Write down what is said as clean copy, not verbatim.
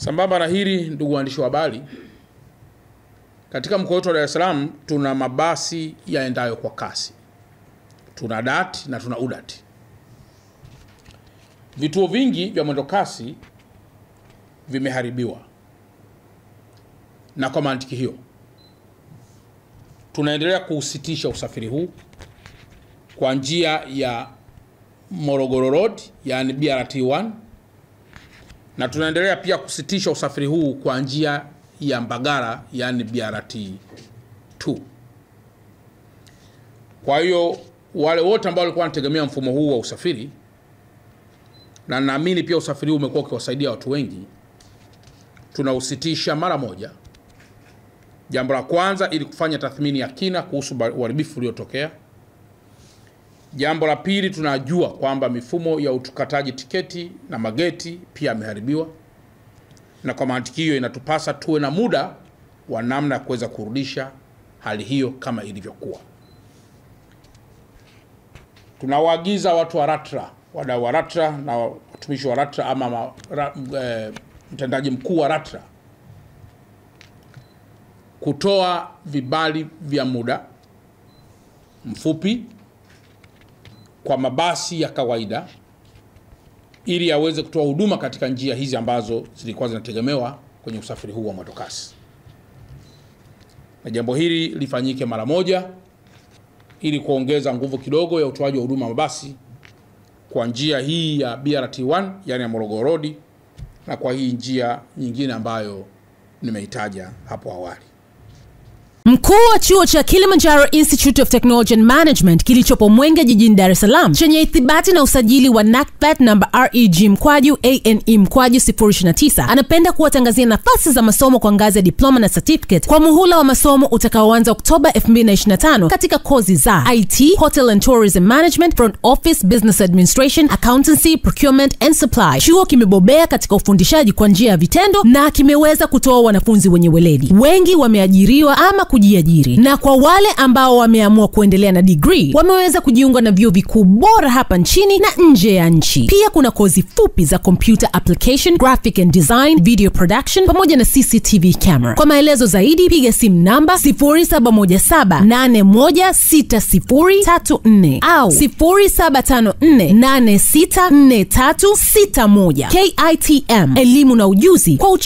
Sambamba na hili, ndugu waandishi wa habari, katika mkoa wetu wa Dar es Salaam tuna mabasi yaendayo kwa kasi. Tuna DART na tuna UDART. Vituo vingi vya mwendo kasi vimeharibiwa. Na kwa mantiki hiyo, tunaendelea kuusitisha usafiri huu kwa njia ya Morogoro Road, yani BRT1, na tunaendelea pia kusitisha usafiri huu kwa njia ya Mbagala, yani BRT2. Kwa hiyo wale wote ambao walikuwa wanategemea mfumo huu wa usafiri, na naamini pia usafiri huu umekuwa ukiwasaidia watu wengi, tunausitisha mara moja. Jambo la kwanza, ili kufanya tathmini ya kina kuhusu uharibifu uliotokea. Jambo la pili, tunajua kwamba mifumo ya utukataji tiketi na mageti pia yameharibiwa, na kwa mantiki hiyo inatupasa tuwe na muda wa namna ya kuweza kurudisha hali hiyo kama ilivyokuwa. Tunawaagiza watu wa LATRA, wadau wa LATRA na watumishi wa LATRA ama mtendaji mkuu wa LATRA kutoa vibali vya muda mfupi kwa mabasi ya kawaida ili yaweze kutoa huduma katika njia hizi ambazo zilikuwa zinategemewa kwenye usafiri huu wa mwendokasi. Na jambo hili lifanyike mara moja ili kuongeza nguvu kidogo ya utoaji wa huduma mabasi kwa njia hii ya BRT1, yani ya Morogoro Road, na kwa hii njia nyingine ambayo nimeitaja hapo awali. Mkuu wa chuo cha Kilimanjaro Institute of Technology and Management kilichopo Mwenge jijini Dar es Salaam chenye ithibati na usajili wa NACTVET namba REG/ANE/029 anapenda kuwatangazia nafasi za masomo kwa ngazi ya diploma na certificate kwa muhula wa masomo utakaoanza Oktoba 2025 katika kozi za IT, Hotel and Tourism Management, Front Office, Business Administration, Accountancy, Procurement and Supply. Chuo kimebobea katika ufundishaji kwa njia ya vitendo na kimeweza kutoa wanafunzi wenye weledi. Wengi wameajiriwa ama kujiajiri, na kwa wale ambao wameamua kuendelea na degree wameweza kujiunga na vyuo vikuu bora hapa nchini na nje ya nchi. Pia kuna kozi fupi za computer application, graphic and design, video production pamoja na CCTV camera. Kwa maelezo zaidi piga simu namba 0717816034 au 0754864361. KITM, elimu na ujuzi kwa